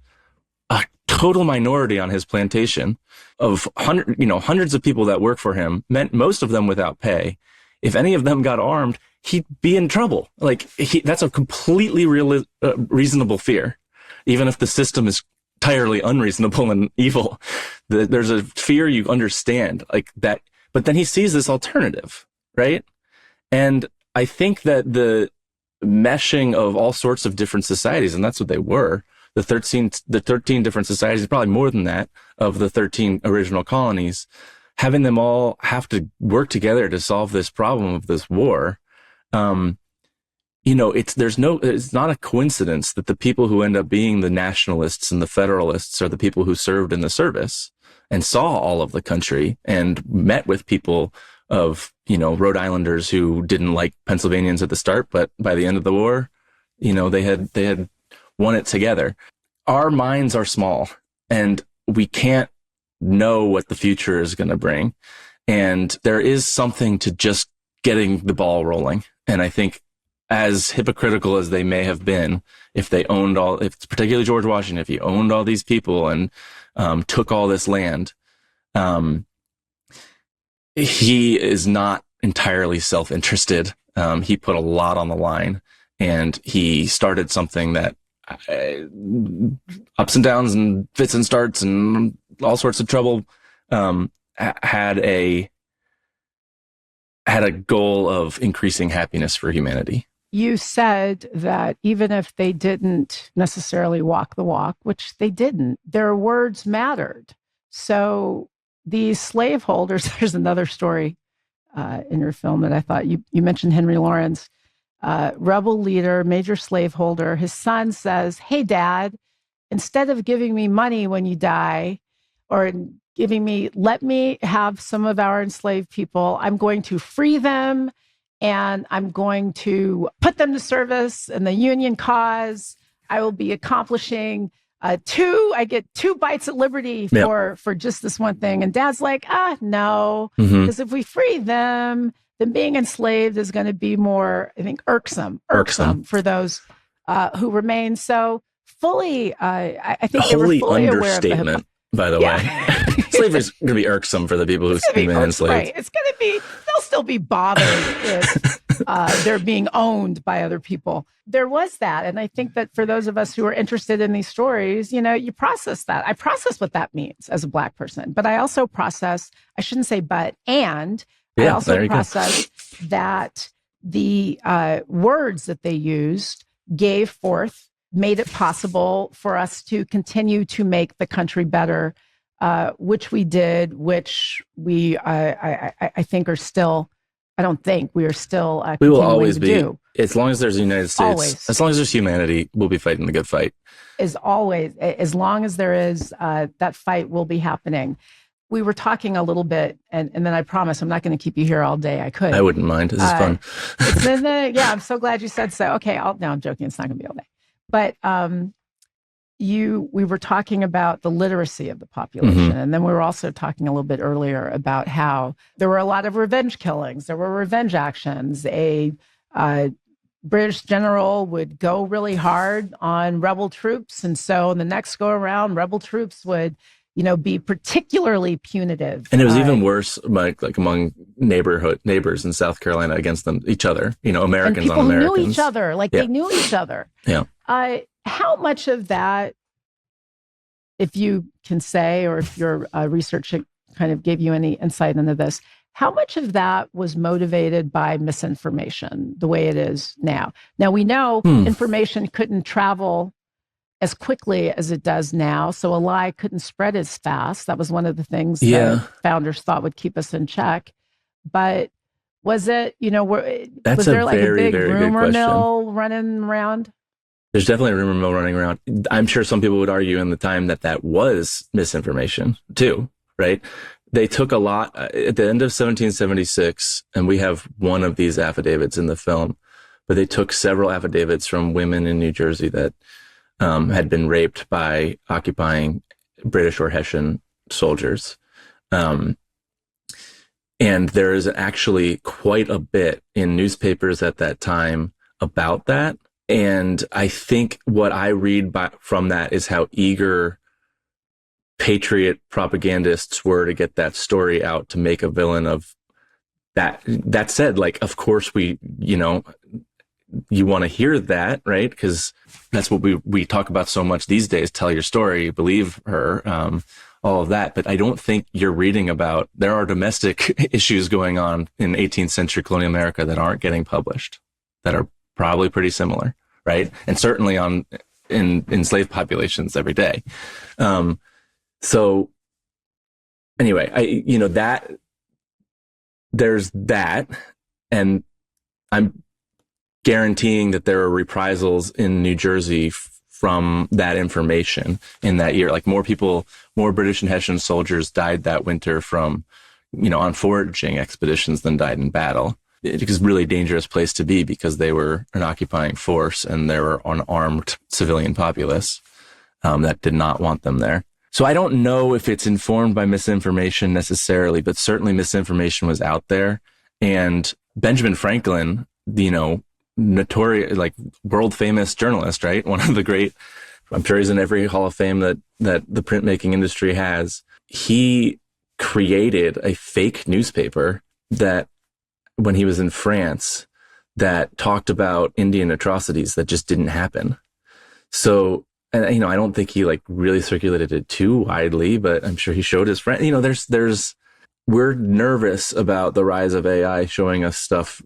a total minority on his plantation of hundreds of people that work for him, meant most of them without pay. If any of them got armed, he'd be in trouble. That's a completely reasonable fear, even if the system is entirely unreasonable and evil. There's a fear you understand like that, but then he sees this alternative, right? And I think that the meshing of all sorts of different societies, and that's what they were, the 13 different societies, probably more than that, of the 13 original colonies, having them all have to work together to solve this problem of this war. It's not a coincidence that the people who end up being the nationalists and the federalists are the people who served in the service and saw all of the country and met with people of, Rhode Islanders who didn't like Pennsylvanians at the start, but by the end of the war, they had won it together. Our minds are small and we can't know what the future is going to bring. And there is something to just getting the ball rolling. And I think as hypocritical as they may have been, if particularly George Washington, if he owned all these people and took all this land, he is not entirely self-interested. He put a lot on the line, and he started something that ups and downs and fits and starts and all sorts of trouble, had a goal of increasing happiness for humanity. You said that even if they didn't necessarily walk the walk, which they didn't, their words mattered. So these slaveholders, there's another story in your film that I thought you mentioned Henry Lawrence, rebel leader, major slaveholder. His son says, "Hey, Dad, instead of giving me money when you die or let me have some of our enslaved people, I'm going to free them and I'm going to put them to service in the Union cause. I will be accomplishing I get 2 bites at liberty for just this one thing." And Dad's like, no, because if we free them, then being enslaved is going to be more, I think, irksome for those who remain. So fully, I think they were fully aware of the by the way. Slavery is going to be irksome for the people who've been enslaved. Right. It's going to be, they'll still be bothered if they're being owned by other people. There was that. And I think that for those of us who are interested in these stories, you process that. I process what that means as a Black person, but I also process, I shouldn't say I also process that the words that they used gave forth, made it possible for us to continue to make the country better, which we did, which we, I think are still, I don't think we are still we will always be, do. As long as there's the United States, always. As long as there's humanity, we'll be fighting the good fight. As long as there is, that fight will be happening. We were talking a little bit, and then I promise I'm not going to keep you here all day. I could. I wouldn't mind. This is fun. Yeah, I'm so glad you said so. Okay, no, I'm joking. It's not going to be all day. But we were talking about the literacy of the population. And then we were also talking a little bit earlier about how there were a lot of revenge killings. There were revenge actions. A British general would go really hard on rebel troops. And so in the next go around, rebel troops would, be particularly punitive. And it was even worse, like among neighbors in South Carolina against each other, Americans on Americans. People who knew each other, they knew each other. Yeah. How much of that, if you can say, or if your research kind of gave you any insight into this, how much of that was motivated by misinformation the way it is now? Now, we know information couldn't travel as quickly as it does now, so a lie couldn't spread as fast. That was one of the things that founders thought would keep us in check. But was it, was there like a big rumor mill running around? There's definitely a rumor mill running around. I'm sure some people would argue in the time that was misinformation too, right? They took a lot at the end of 1776, and we have one of these affidavits in the film, but they took several affidavits from women in New Jersey that had been raped by occupying British or Hessian soldiers. And there is actually quite a bit in newspapers at that time about that. And I think what I read from that is how eager patriot propagandists were to get that story out to make a villain of that. That said, like, of course you want to hear that, right? Because that's what we talk about so much these days. Tell your story, believe her, all of that. But I don't think you're reading about, there are domestic issues going on in 18th century colonial America that aren't getting published, that are probably pretty similar, right? And certainly in enslaved populations every day. So anyway, that there's that, and I'm guaranteeing that there are reprisals in New Jersey from that information in that year. Like more British and Hessian soldiers died that winter from, on foraging expeditions than died in battle. It was a really dangerous place to be because they were an occupying force and there were an armed civilian populace that did not want them there. So I don't know if it's informed by misinformation necessarily, but certainly misinformation was out there. And Benjamin Franklin, notorious, like world famous journalist, right? One of the great, I'm sure he's in every Hall of Fame that the printmaking industry has. He created a fake newspaper that, when he was in France, that talked about Indian atrocities that just didn't happen. So, and I don't think he really circulated it too widely, but I'm sure he showed his friend. We're nervous about the rise of AI showing us stuff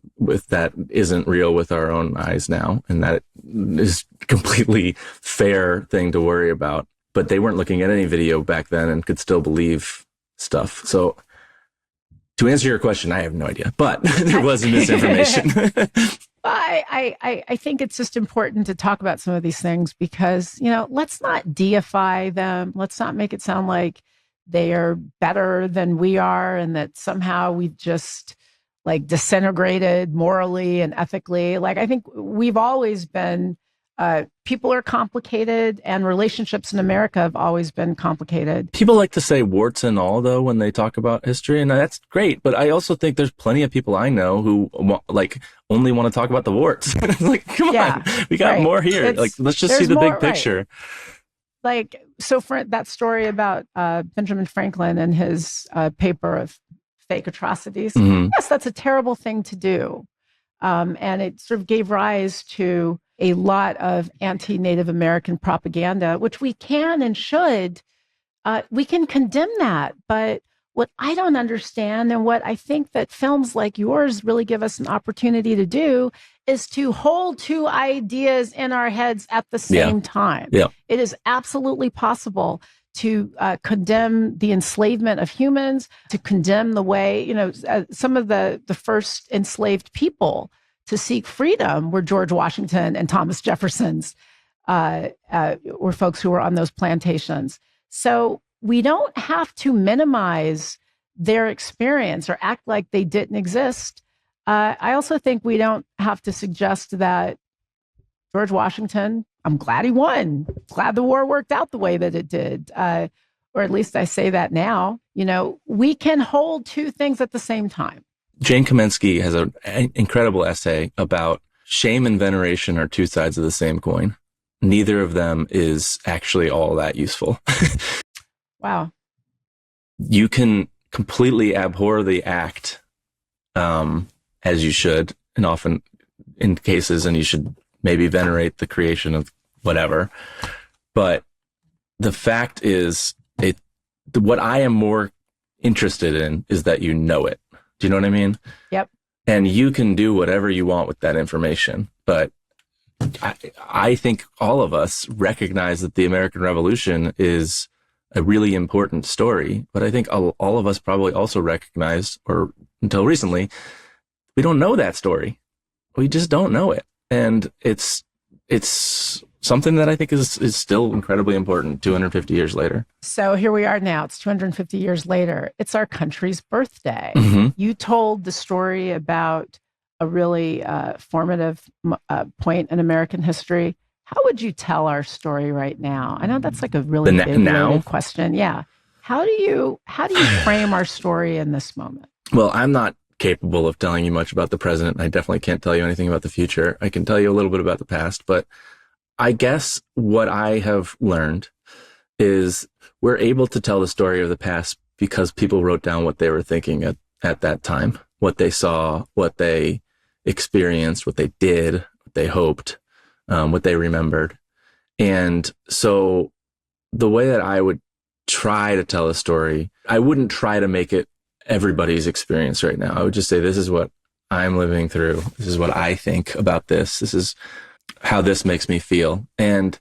that isn't real with our own eyes now. And that is a completely fair thing to worry about. But they weren't looking at any video back then and could still believe stuff. So to answer your question, I have no idea, but there was misinformation. I think it's just important to talk about some of these things because, let's not deify them. Let's not make it sound like they are better than we are and that somehow we just disintegrated morally and ethically. I think we've always been, people are complicated and relationships in America have always been complicated. People like to say warts and all, though, when they talk about history, and that's great. But I also think there's plenty of people I know who only want to talk about the warts. Come on, we got more here. Let's just see the big picture. Right. So for that story about Benjamin Franklin and his paper of fake atrocities, yes, that's a terrible thing to do. And it sort of gave rise to a lot of anti-Native American propaganda, which we can and should. We can condemn that. But what I don't understand, and what I think that films like yours really give us an opportunity to do, is to hold two ideas in our heads at the same time. Yeah. It is absolutely possible to condemn the enslavement of humans, to condemn the way, some of the first enslaved people to seek freedom were George Washington and Thomas Jefferson's, were folks who were on those plantations. So we don't have to minimize their experience or act like they didn't exist. I also think we don't have to suggest that George Washington, I'm glad he won. Glad the war worked out the way that it did. Or at least I say that now. We can hold two things at the same time. Jane Kamensky has an incredible essay about shame and veneration are two sides of the same coin. Neither of them is actually all that useful. Wow. You can completely abhor the act, as you should, and often in cases, and you should maybe venerate the creation of whatever. But the fact is, what I am more interested in is that you know it. Do you know what I mean? Yep. And you can do whatever you want with that information. But I think all of us recognize that the American Revolution is a really important story. But I think all of us probably also recognize, or until recently, we don't know that story. We just don't know it. And it's something that I think is still incredibly important 250 years later. So here we are now. It's 250 years later. It's our country's birthday. You told the story about a really formative point in American history. How would you tell our story right now? I know that's a really big loaded question. Yeah. How do you frame our story in this moment? Well, I'm not capable of telling you much about the present. I definitely can't tell you anything about the future. I can tell you a little bit about the past, but I guess what I have learned is we're able to tell the story of the past because people wrote down what they were thinking at that time, what they saw, what they experienced, what they did, what they hoped, what they remembered. And so the way that I would try to tell a story, I wouldn't try to make it everybody's experience right now. I would just say, this is what I'm living through. This is what I think about this. This is how this makes me feel. And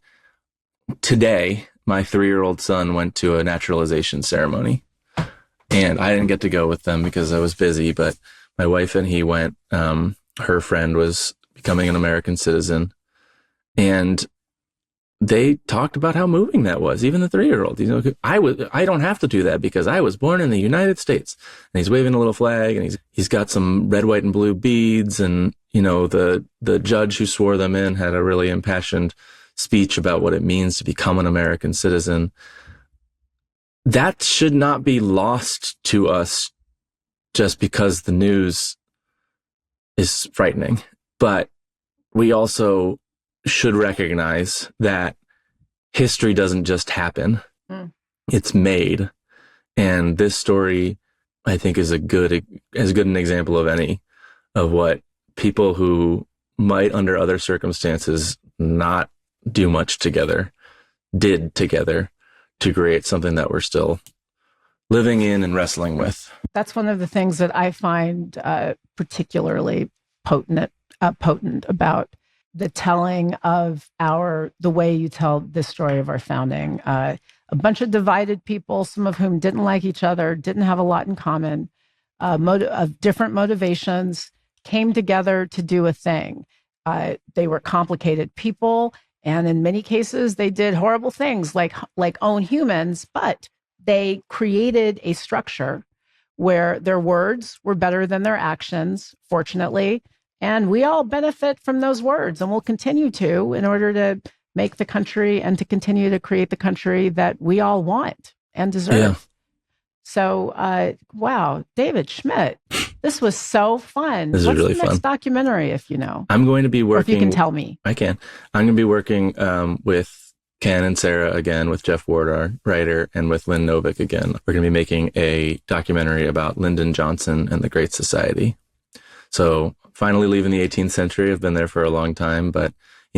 today, my 3-year-old son went to a naturalization ceremony, and I didn't get to go with them because I was busy, but my wife and he went. Her friend was becoming an American citizen, and they talked about how moving that was. Even the 3-year-old, I don't have to do that because I was born in the United States. And he's waving a little flag, and he's got some red, white, and blue beads. And, the judge who swore them in had a really impassioned speech about what it means to become an American citizen. That should not be lost to us just because the news is frightening. But we also should recognize that history doesn't just happen. It's made. And this story, I think, is as good an example of any of what people who might under other circumstances not do much together did together to create something that we're still living in and wrestling with. That's one of the things that I find particularly potent about the telling of the way you tell this story of our founding. A bunch of divided people, some of whom didn't like each other, didn't have a lot in common, of different motivations, came together to do a thing. They were complicated people, and in many cases, they did horrible things like own humans, but they created a structure where their words were better than their actions, fortunately. And we all benefit from those words, and we'll continue to, in order to make the country and to continue to create the country that we all want and deserve. Yeah. So, wow, David Schmidt, this was so fun. This is really fun. What's the next documentary, if you know? I'm going to be working. Or if you can tell me. I can. I'm going to be working with Ken and Sarah again, with Jeff Ward, our writer, and with Lynn Novick again. We're going to be making a documentary about Lyndon Johnson and the Great Society. So finally leaving the 18th century. I've been there for a long time, but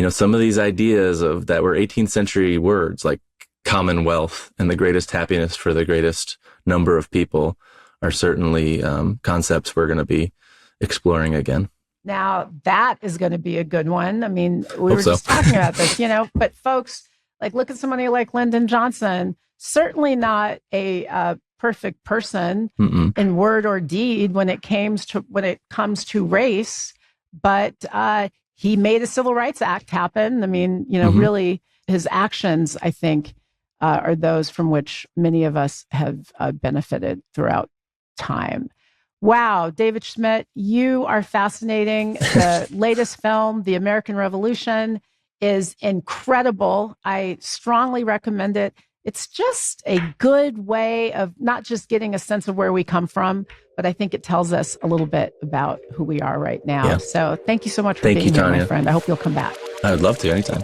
some of these ideas that were 18th century words like commonwealth and the greatest happiness for the greatest number of people are certainly concepts we're going to be exploring again. Now that is going to be a good one. I mean, we were just talking about this, but folks, look at somebody like Lyndon Johnson, certainly not a perfect person in word or deed when it comes to race, but he made a Civil Rights Act happen. I mean, really his actions, I think, are those from which many of us have benefited throughout time. Wow, David Schmidt, you are fascinating. The latest film, The American Revolution, is incredible. I strongly recommend it. It's just a good way of not just getting a sense of where we come from, but I think it tells us a little bit about who we are right now. Yeah. So thank you so much for being here, Tanya, my friend. I hope you'll come back. I would love to anytime.